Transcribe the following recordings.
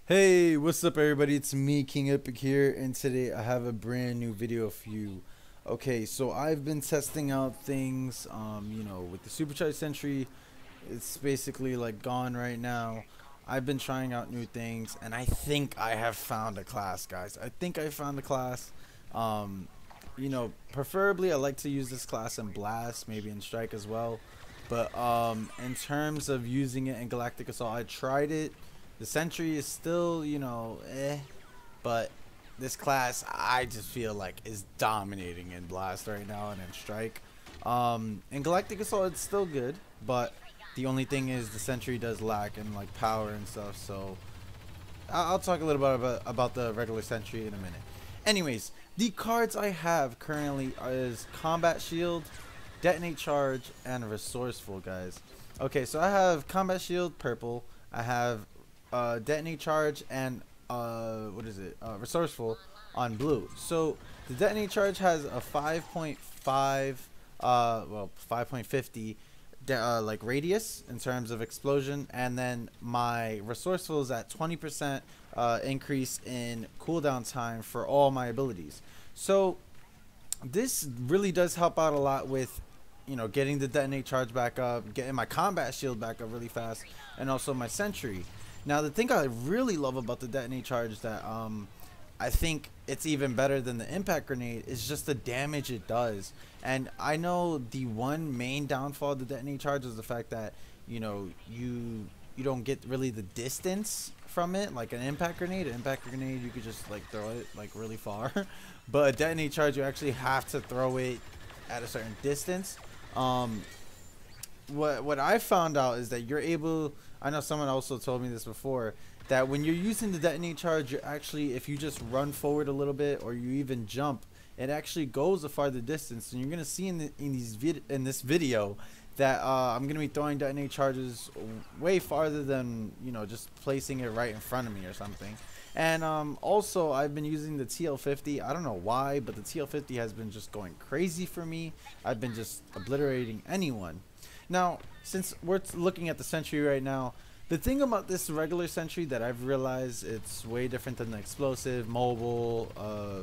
Hey, what's up everybody? It's me, King Epic here, and today I have a brand new video for you. Okay, so I've been testing out things, with the Supercharged Sentry. It's basically like gone right now. I've been trying out new things, and I think I have found a class, guys. I think I found a class. Preferably I like to use this class in Blast, maybe in Strike as well. But in terms of using it in Galactic Assault, I tried it. The Sentry is still, but this class I just feel like is dominating in Blast right now and in Strike. In Galactic Assault it's still good, but the only thing is the Sentry does lack in like power and stuff. So I'll talk a little bit about the regular Sentry in a minute. Anyways, the cards I have currently is Combat Shield, Detonate Charge, and Resourceful, guys. Okay, so I have Combat Shield purple. I have Detonate Charge and Resourceful on blue. So the Detonate Charge has a 5.5 5.50 like radius in terms of explosion, and then my Resourceful is at 20% increase in cooldown time for all my abilities. So this really does help out a lot with getting the Detonate Charge back up, getting my Combat Shield back up really fast, and also my Sentry. Now the thing I really love about the Detonate Charge that I think it's even better than the Impact Grenade is just the damage it does. And I know the one main downfall of the Detonate Charge is the fact that you don't get really the distance from it like an Impact Grenade. An Impact Grenade you could just like throw it like really far, but a Detonate Charge you actually have to throw it at a certain distance. What I found out is that you're able, I know someone also told me this before, that when you're using the Detonate Charge, you're actually, if you just run forward a little bit or you even jump, it actually goes a farther distance. And you're gonna see in this video that I'm gonna be throwing Detonate Charges way farther than just placing it right in front of me or something. And also I've been using the TL50. I don't know why, but the TL50 has been just going crazy for me. I've been just obliterating anyone. Now, since we're looking at the Sentry right now, the thing about this regular Sentry that I've realized it's way different than the explosive, mobile,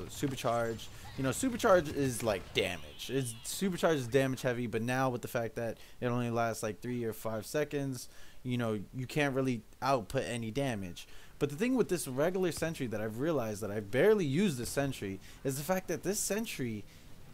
supercharge. Supercharge is like damage. Supercharge is damage heavy, but now with the fact that it only lasts like 3 or 5 seconds, you can't really output any damage. But the thing with this regular Sentry that I've realized that I barely use the Sentry is the fact that this Sentry,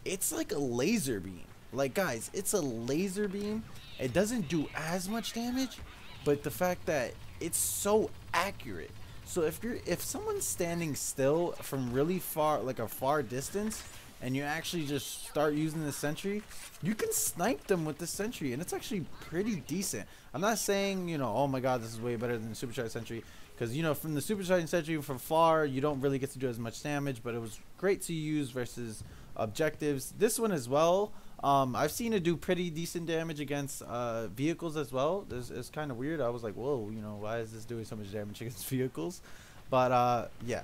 it's like a laser beam. Like guys, it's a laser beam. It doesn't do as much damage, but the fact that it's so accurate. So if someone's standing still from really far, like a far distance, and you actually just start using the Sentry, you can snipe them with the Sentry, and it's actually pretty decent. I'm not saying, oh my god, this is way better than the Supercharged Sentry, because from the Supercharged Sentry from far, you don't really get to do as much damage, but it was great to use versus objectives. This one as well, I've seen it do pretty decent damage against vehicles as well. It's kind of weird. I was like, whoa, why is this doing so much damage against vehicles? But yeah.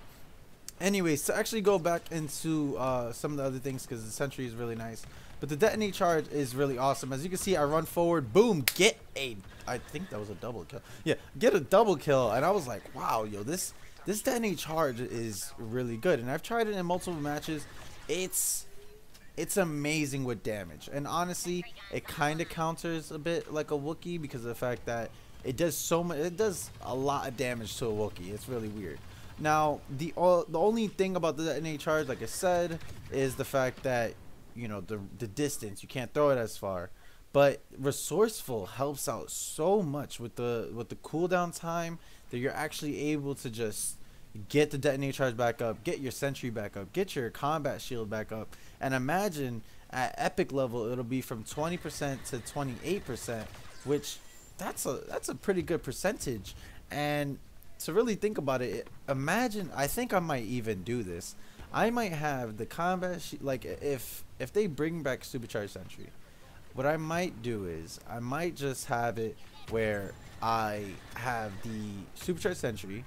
Anyways, to actually go back into some of the other things, because the Sentry is really nice, but the Detonate Charge is really awesome. As you can see, I run forward, boom, I think that was a double kill. Yeah, get a double kill, and I was like, wow, yo, this Detonate Charge is really good, and I've tried it in multiple matches. It's amazing with damage, and honestly, it kind of counters a bit like a Wookiee because of the fact that it does so much. It does a lot of damage to a Wookiee. It's really weird. Now, the only thing about the Detonate Charge, like I said, is the fact that the distance, you can't throw it as far. But Resourceful helps out so much with the cooldown time that you're actually able to just get the Detonate Charge back up, get your Sentry back up, get your Combat Shield back up, and imagine at epic level it'll be from 20% to 28%, which that's a pretty good percentage. And to really think about it, imagine, I think I might even do this. I might have the like if they bring back Supercharged Sentry, what I might do is I might just have it where I have the Supercharged Sentry,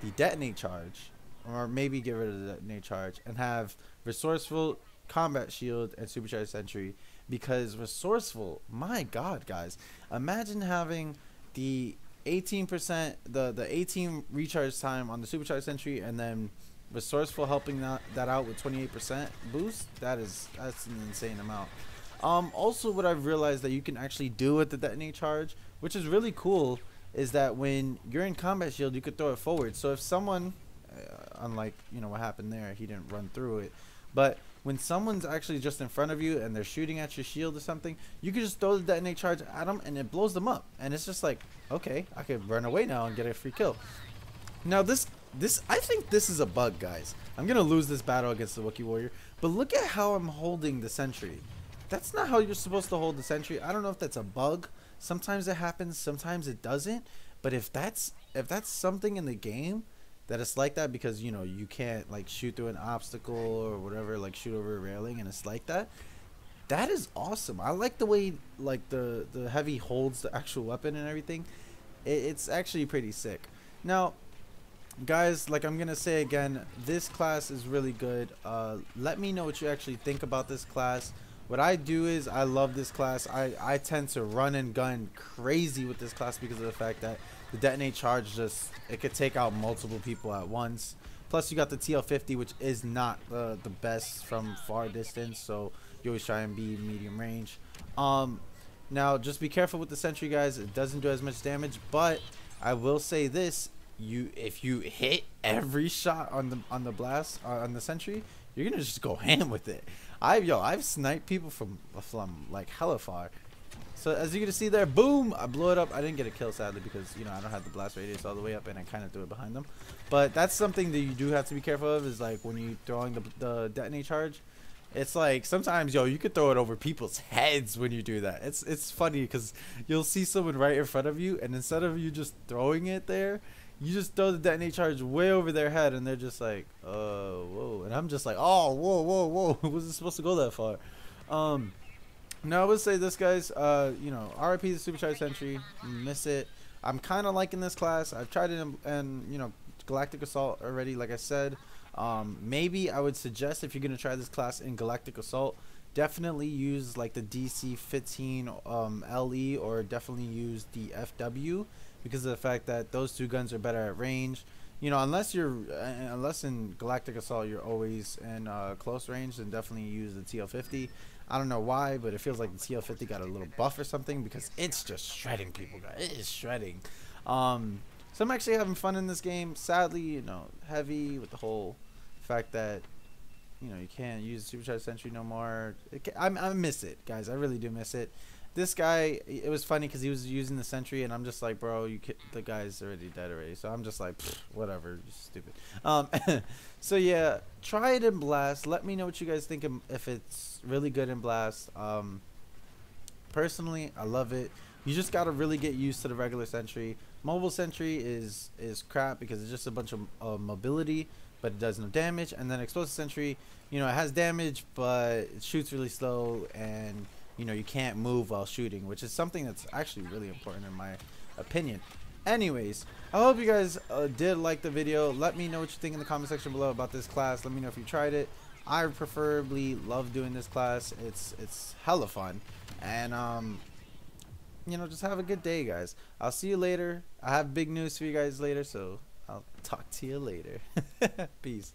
the Detonate Charge, or maybe get rid of the Detonate Charge and have Resourceful, Combat Shield, and Supercharged Sentry. Because Resourceful, my god, guys, imagine having the 18%, the 18 recharge time on the supercharged sentry, and then resourceful helping that out with 28% boost. That's an insane amount. Also, what I've realized that you can actually do with the detonate charge, which is really cool, is that when you're in combat shield, you could throw it forward. So if someone, unlike what happened there, he didn't run through it, but when someone's actually just in front of you and they're shooting at your shield or something, you can just throw the detonate charge at them and it blows them up. And it's just like, okay, I could run away now and get a free kill. Now this I think this is a bug, guys. I'm gonna lose this battle against the Wookiee Warrior, but look at how I'm holding the sentry. That's not how you're supposed to hold the sentry. I don't know if that's a bug. Sometimes it happens, sometimes it doesn't. But if that's something in the game that it's like that, because you can't like shoot through an obstacle or whatever, like shoot over a railing, and it's like that, that is awesome. I like the way like the heavy holds the actual weapon and everything. It's actually pretty sick. Now guys, like I'm gonna say again, this class is really good. Let me know what you actually think about this class. What I do is I love this class. I tend to run and gun crazy with this class because of the fact that the detonate charge it could take out multiple people at once. Plus you got the TL50, which is not the best from far distance, so you always try and be medium range. Now just be careful with the sentry, guys. It doesn't do as much damage, but I will say this: if you hit every shot on the blast on the sentry, you're gonna just go ham with it. I've sniped people from like hella far. So as you can see there, boom, I blew it up. I didn't get a kill sadly because I don't have the blast radius all the way up and I kind of threw it behind them. But that's something that you do have to be careful of, is like when you throwing the detonate charge. It's like sometimes you could throw it over people's heads when you do that. It's funny because you'll see someone right in front of you, and instead of you just throwing it there, you just throw the detonate charge way over their head, and they're just like, whoa. And I'm just like, oh, whoa. Wasn't supposed to go that far. Now I would say this, guys, RIP the supercharged sentry. Miss it. I'm kind of liking this class. I've tried it in Galactic Assault already, like I said. Maybe I would suggest, if you're going to try this class in Galactic Assault, definitely use like the DC-15 LE, or definitely use the FW, because of the fact that those two guns are better at range. Unless in Galactic Assault you're always in close range, then definitely use the TL50. I don't know why, but it feels like the TL50 got a little buff or something, because it's just shredding people, guys. It is shredding. So I'm actually having fun in this game. Sadly, heavy with the whole fact that you can't use supercharged sentry no more. I miss it, guys. I really do miss it. This guy, it was funny because he was using the sentry, and I'm just like, bro, the guy's already dead already. So I'm just like, whatever, you're stupid. So yeah, try it in Blast. Let me know what you guys think if it's really good in Blast. Personally, I love it. You just gotta really get used to the regular sentry. Mobile sentry is crap because it's just a bunch of mobility, but it does no damage. And then explosive sentry, it has damage, but it shoots really slow, and you can't move while shooting, which is something that's actually really important in my opinion. Anyways, I hope you guys did like the video. Let me know what you think in the comment section below about this class. Let me know if you tried it. I preferably love doing this class. It's hella fun. And just have a good day, guys. I'll see you later. I have big news for you guys later, so I'll talk to you later. Peace.